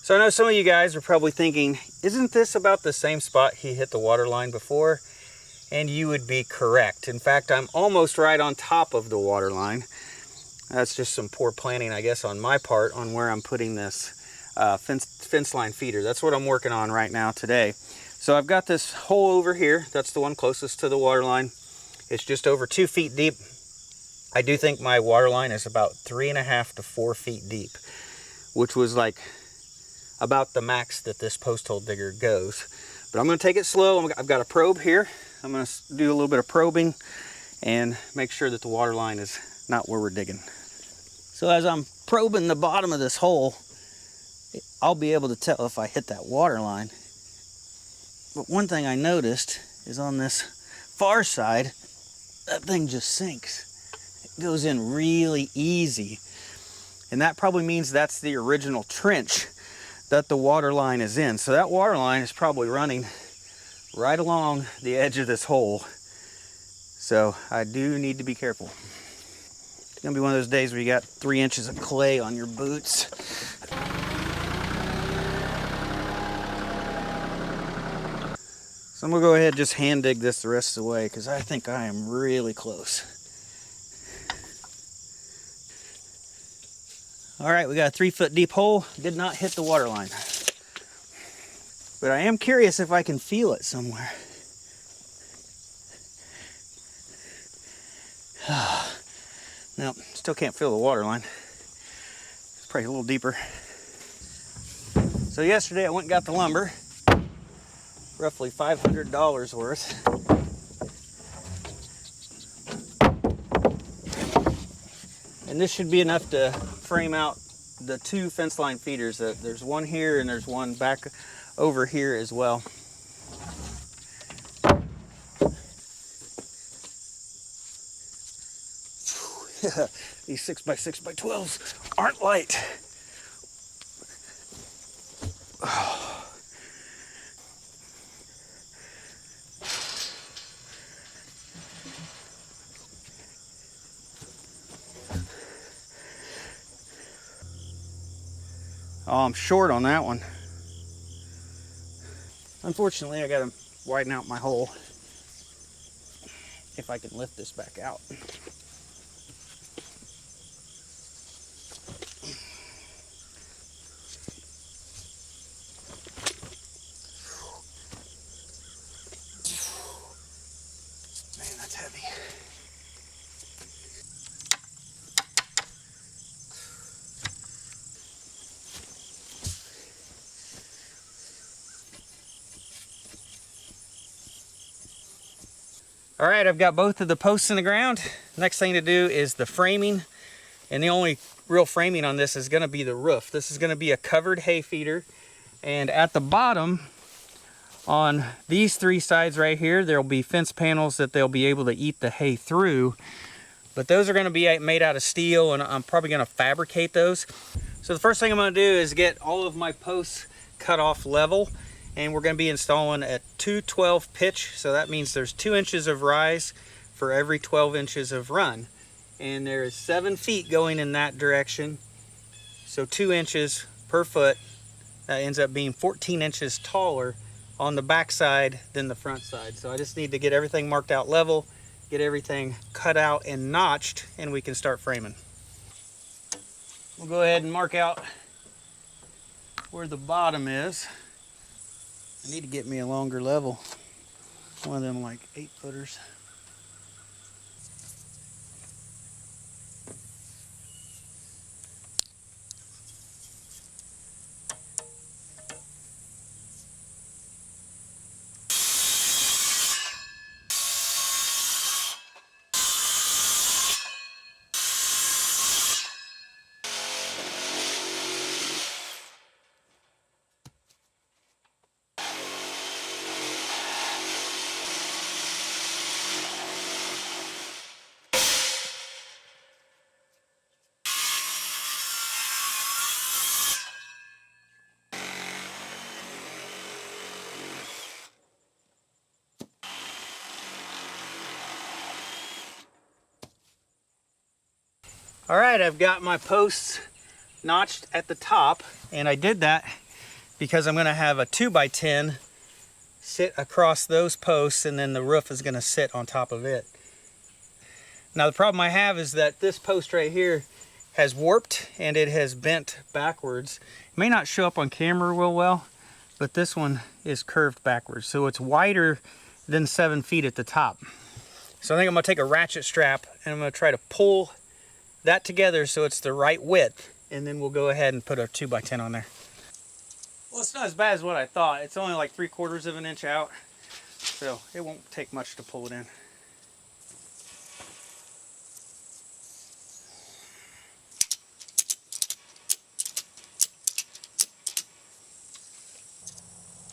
So I know some of you guys are probably thinking, isn't this about the same spot he hit the water line before? And you would be correct. In fact, I'm almost right on top of the water line. That's just some poor planning, I guess, on my part on where I'm putting this fence line feeder. That's what I'm working on right now today. So I've got this hole over here. That's the one closest to the water line. It's just over 2 feet deep. I do think my water line is about 3.5 to 4 feet deep, which was like about the max that this post hole digger goes. But I'm going to take it slow. I've got a probe here. I'm going to do a little bit of probing and make sure that the water line is not where we're digging. So as I'm probing the bottom of this hole, I'll be able to tell if I hit that water line. But one thing I noticed is on this far side, that thing just sinks. It goes in really easy. And that probably means that's the original trench that the water line is in. So that water line is probably running right along the edge of this hole. So I do need to be careful. It's gonna be one of those days where you got 3 inches of clay on your boots. So I'm gonna go ahead and just hand dig this the rest of the way because I think I am really close. All right, we got a 3 foot deep hole. Did not hit the water line. But I am curious if I can feel it somewhere. No, still can't feel the water line. It's probably a little deeper. So yesterday I went and got the lumber. Roughly $500 worth. And this should be enough to frame out the 2 fence line feeders. There's one here and there's one back over here as well. These 6x6x12s aren't light. Oh, I'm short on that one. Unfortunately, I gotta widen out my hole if I can lift this back out. Man, that's heavy. All right, I've got both of the posts in the ground. Next thing to do is the framing. And the only real framing on this is gonna be the roof. This is gonna be a covered hay feeder. And at the bottom, on these 3 sides right here, there'll be fence panels that they'll be able to eat the hay through. But those are gonna be made out of steel, and I'm probably gonna fabricate those. So the first thing I'm gonna do is get all of my posts cut off level. And we're going to be installing a 212 pitch, so that means there's 2 inches of rise for every 12 inches of run. And there is 7 feet going in that direction, so 2 inches per foot. That ends up being 14 inches taller on the back side than the front side. So I just need to get everything marked out level, get everything cut out and notched, and we can start framing. We'll go ahead and mark out where the bottom is. I need to get me a longer level. One of them like 8-footers. All right, I've got my posts notched at the top, and I did that because I'm going to have a 2x10 sit across those posts, and then the roof is going to sit on top of it. Now the problem I have is that this post right here has warped and it has bent backwards. It may not show up on camera real well, but this one is curved backwards. So it's wider than 7 feet at the top. So I think I'm going to take a ratchet strap and I'm going to try to pull that together so it's the right width, and then we'll go ahead and put a 2x10 on there. Well, it's not as bad as what I thought. It's only like 3/4 of an inch out, so it won't take much to pull it in.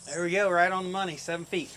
There we go, right on the money, 7 feet.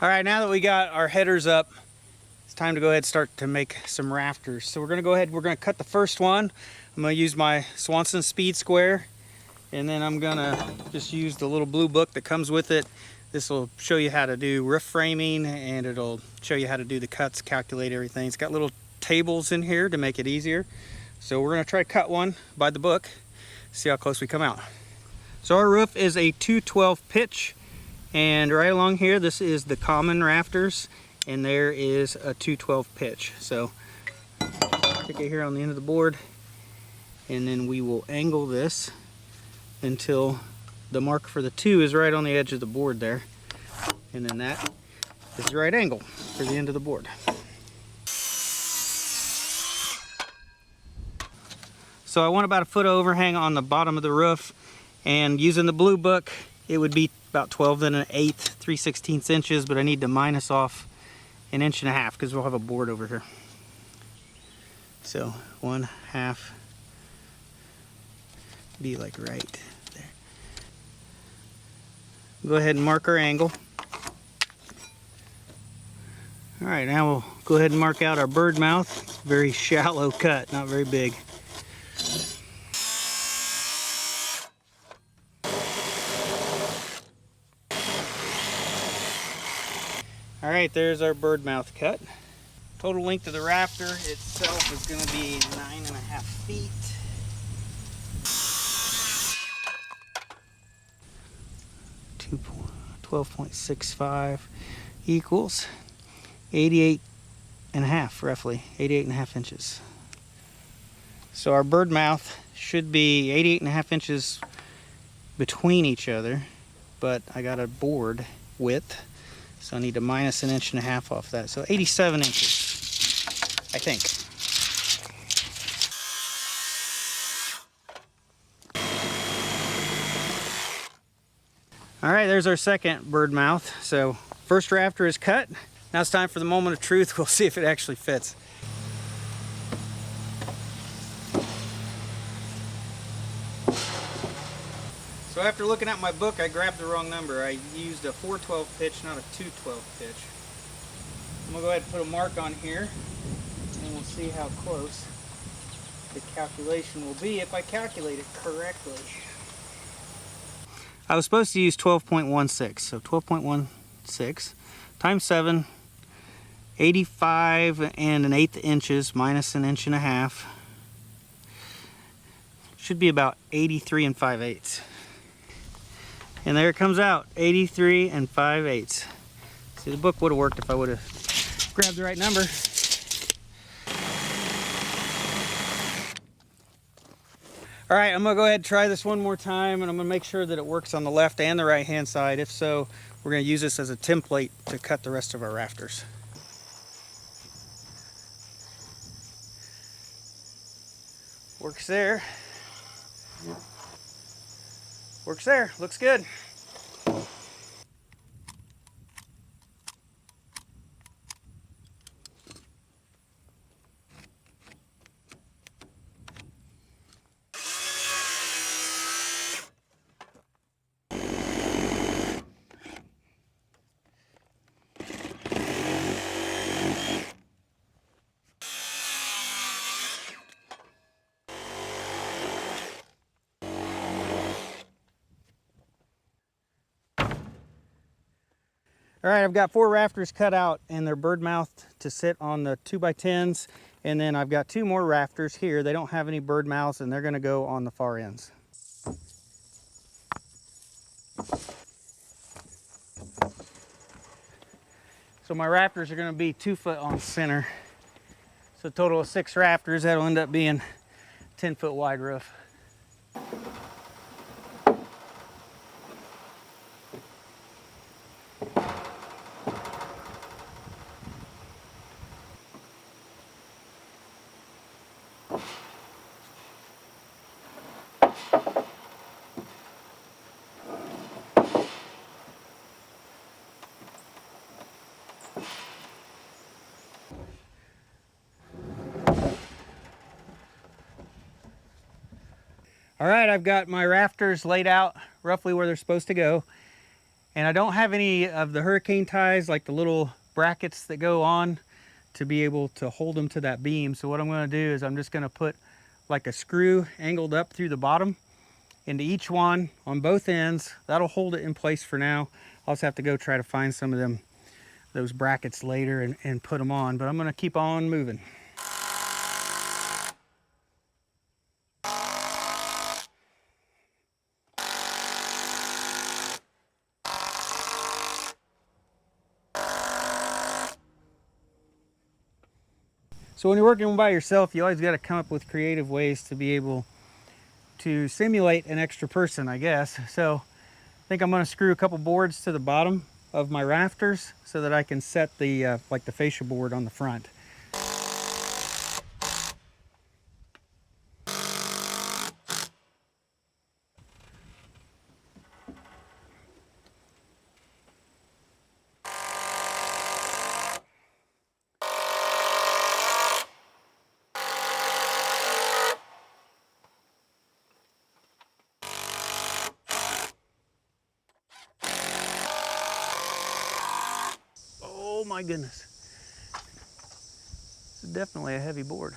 All right, now that we got our headers up, it's time to go ahead and start to make some rafters. So we're gonna cut the first one. I'm gonna use my Swanson Speed Square, and then I'm gonna just use the little blue book that comes with it. This will show you how to do roof framing, and it'll show you how to do the cuts, calculate everything. It's got little tables in here to make it easier. So we're gonna try to cut one by the book, see how close we come out. So our roof is a 212 pitch. And right along here, this is the common rafters, and there is a 212 pitch. So stick it here on the end of the board, and then we will angle this until the mark for the 2 is right on the edge of the board there. And then that is the right angle for the end of the board. So I want about a foot of overhang on the bottom of the roof, and using the blue book, it would be about 12 1/8, 3/16 inches, but I need to minus off 1.5 inches because we'll have a board over here. So 1/2 be like right there. Go ahead and mark our angle. All right, now we'll go ahead and mark out our bird mouth. Very shallow cut, not very big. All right, there's our bird mouth cut. Total length of the rafter itself is going to be 9.5 feet. 12.65 equals 88.5, roughly 88.5 inches. So our bird mouth should be 88.5 inches between each other, but I got a board width. So I need to minus 1.5 inches off that. So 87 inches, I think. All right, there's our second bird mouth. So first rafter is cut. Now it's time for the moment of truth. We'll see if it actually fits. So after looking at my book, I grabbed the wrong number. I used a 412 pitch, not a 212 pitch. I'm gonna go ahead and put a mark on here, and we'll see how close the calculation will be if I calculate it correctly. I was supposed to use 12.16, so 12.16 times 7, 85 1/8 inches minus 1.5 inches. Should be about 83 5/8. And there it comes out, 83 5/8. See, the book would have worked if I would have grabbed the right number. All right, I'm gonna go ahead and try this one more time, and I'm gonna make sure that it works on the left and the right hand side. If so, we're gonna use this as a template to cut the rest of our rafters. Works there. Works there, looks good. All right, I've got 4 rafters cut out, and they're bird mouthed to sit on the 2x10s. And then I've got 2 more rafters here. They don't have any bird mouths, and they're gonna go on the far ends. So my rafters are gonna be 2 foot on center. So a total of 6 rafters, that'll end up being 10-foot wide roof. All right, I've got my rafters laid out roughly where they're supposed to go. And I don't have any of the hurricane ties, like the little brackets that go on to be able to hold them to that beam. So what I'm gonna do is I'm just gonna put like a screw angled up through the bottom into each one on both ends. That'll hold it in place for now. I'll just have to go try to find some of those brackets later and put them on, but I'm gonna keep on moving. So when you're working by yourself, you always got to come up with creative ways to be able to simulate an extra person, I guess. So I think I'm going to screw a couple boards to the bottom of my rafters so that I can set the like the fascia board on the front. Oh my goodness. This is definitely a heavy board.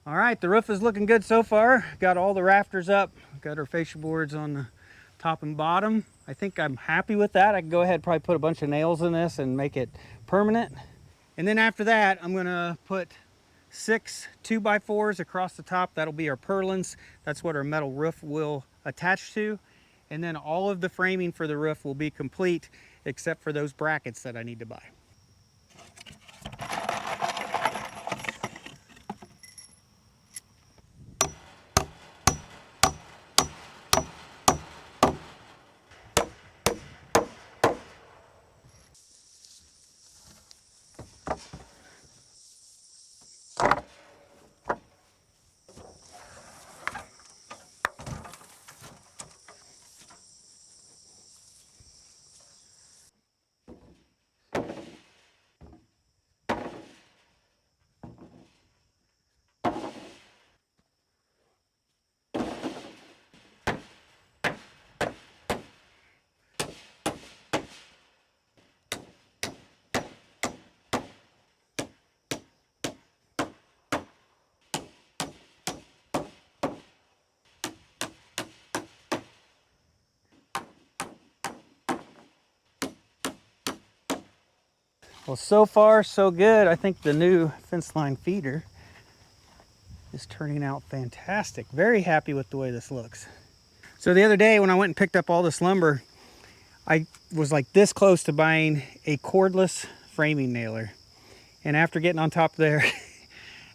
All right, the roof is looking good so far. Got all the rafters up. Got our fascia boards on the top and bottom. I think I'm happy with that. I can go ahead and probably put a bunch of nails in this and make it permanent. And then after that, I'm gonna put 6 2x4s across the top. That'll be our purlins. That's what our metal roof will attach to. And then all of the framing for the roof will be complete except for those brackets that I need to buy. Well, so far so good. I think the new fence line feeder is turning out fantastic. Very happy with the way this looks. So the other day when I went and picked up all this lumber, I was like this close to buying a cordless framing nailer. And after getting on top there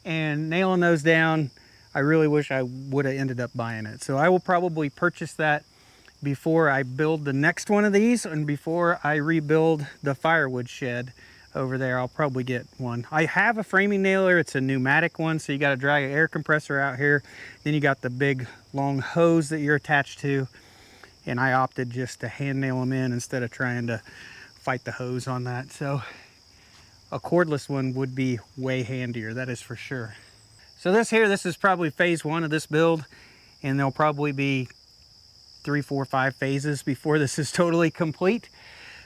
and nailing those down, I really wish I would have ended up buying it. So I will probably purchase that before I build the next one of these, and before I rebuild the firewood shed over there, I'll probably get one. I have a framing nailer. It's a pneumatic one, so you got to drag an air compressor out here. Then you got the big long hose that you're attached to, and I opted just to hand nail them in instead of trying to fight the hose on that. So a cordless one would be way handier, that is for sure. So this is probably phase one of this build, and there'll probably be 3, 4, 5 phases before this is totally complete.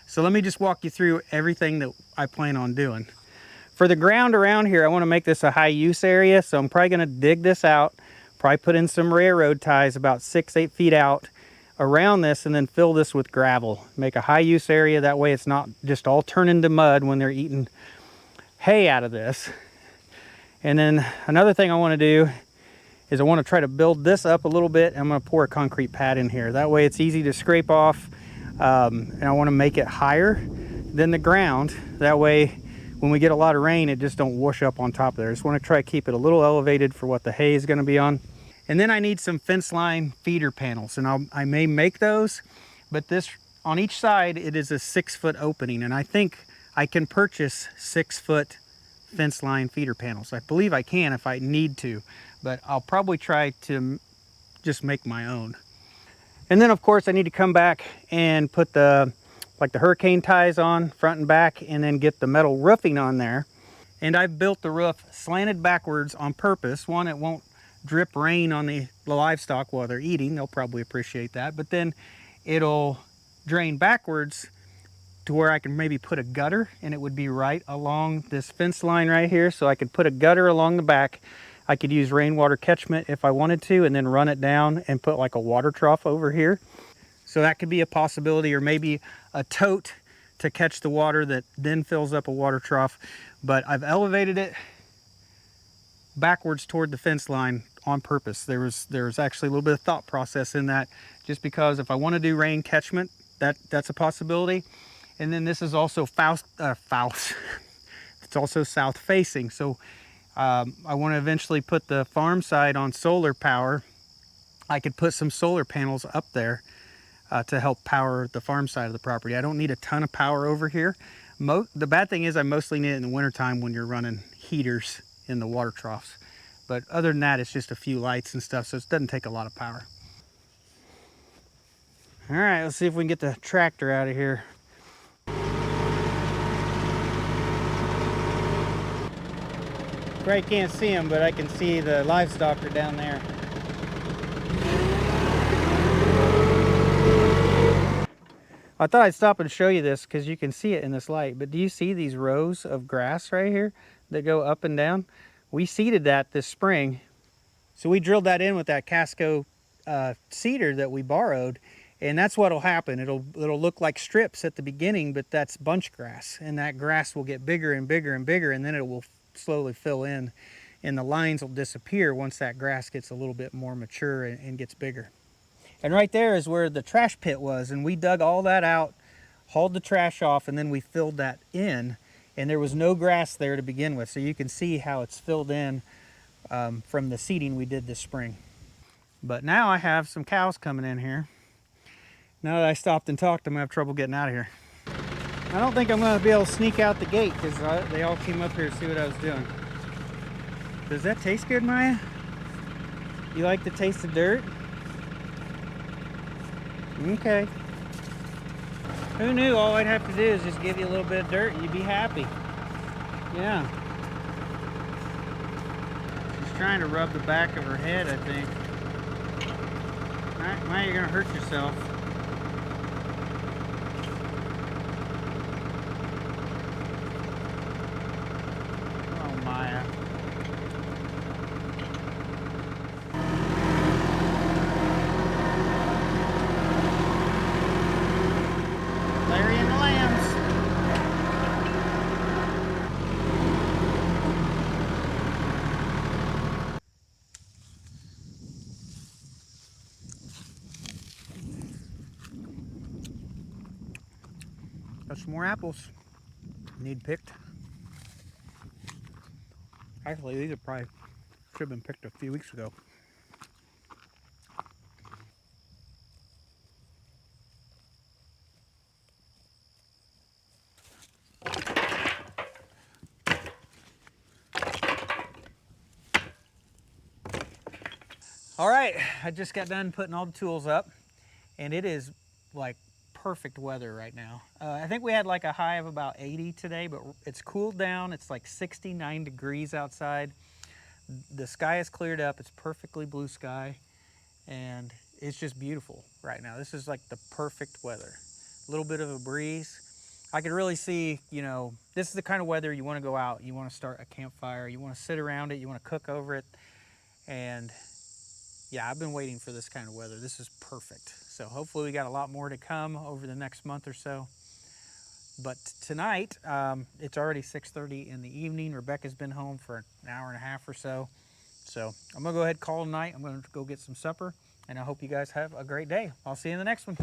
So let me just walk you through everything that I plan on doing. For the ground around here, I want to make this a high use area, so I'm probably going to dig this out, probably put in some railroad ties about 6, 8 feet out around this, and then fill this with gravel. Make a high use area, that way it's not just all turned into mud when they're eating hay out of this. And then another thing I want to do is I want to try to build this up a little bit. I'm going to pour a concrete pad in here. That way it's easy to scrape off, and I want to make it higher than the ground. That way when we get a lot of rain, it just don't wash up on top there. I just want to try to keep it a little elevated for what the hay is going to be on. And then I need some fence line feeder panels, and I may make those, but this on each side, it is a 6-foot opening, and I think I can purchase 6-foot fence line feeder panels. I believe I can if I need to, but I'll probably try to just make my own. And then of course I need to come back and put the hurricane ties on front and back, and then get the metal roofing on there. And I've built the roof slanted backwards on purpose. One, it won't drip rain on the livestock while they're eating. They'll probably appreciate that. But then it'll drain backwards to where I can maybe put a gutter, and it would be right along this fence line right here. So I could put a gutter along the back. I could use rainwater catchment if I wanted to, and then run it down and put like a water trough over here. So that could be a possibility, or maybe a tote to catch the water that then fills up a water trough. But I've elevated it backwards toward the fence line on purpose. There's actually a little bit of thought process in that, just because if I want to do rain catchment, that's a possibility. And then this is also it's also south facing. So I want to eventually put the farm side on solar power. I could put some solar panels up there to help power the farm side of the property. I don't need a ton of power over here. The bad thing is I mostly need it in the wintertime when you're running heaters in the water troughs. But other than that, it's just a few lights and stuff, so it doesn't take a lot of power. All right, let's see if we can get the tractor out of here. Probably can't see them, but I can see the livestock are down there. I thought I'd stop and show you this because you can see it in this light, but do you see these rows of grass right here that go up and down? We seeded that this spring. So we drilled that in with that Casco seeder that we borrowed, and that's what'll happen. It'll look like strips at the beginning, but that's bunch grass, and that grass will get bigger and bigger and bigger, and then it will slowly fill in, and the lines will disappear once that grass gets a little bit more mature and gets bigger. And right there is where the trash pit was, and we dug all that out, hauled the trash off, and then we filled that in, and there was no grass there to begin with. So you can see how it's filled in from the seeding we did this spring. But now I have some cows coming in here. Now that I stopped and talked, I'm gonna have trouble getting out of here. I don't think I'm gonna be able to sneak out the gate because they all came up here to see what I was doing. Does that taste good, Maya? You like the taste of dirt? Okay. Who knew all I'd have to do is just give you a little bit of dirt and you'd be happy. Yeah. She's trying to rub the back of her head, I think. Alright, Maya, you're gonna hurt yourself. Oh, Maya. Larry and the lambs. Got some more apples. Need picked. Actually, these are probably should have been picked a few weeks ago. All right, I just got done putting all the tools up, and it is like perfect weather right now. I think we had like a high of about 80 today, but it's cooled down. It's like 69 degrees outside. The sky is cleared up. It's perfectly blue sky, and it's just beautiful right now. This is like the perfect weather. A little bit of a breeze. I could really see, you know, this is the kind of weather you want to go out. You want to start a campfire. You want to sit around it. You want to cook over it. And yeah, I've been waiting for this kind of weather. This is perfect. So hopefully we got a lot more to come over the next month or so. But tonight, it's already 6:30 in the evening. Rebecca's been home for an hour and a half or so. So I'm gonna go ahead and call tonight. I'm gonna go get some supper, and I hope you guys have a great day. I'll see you in the next one.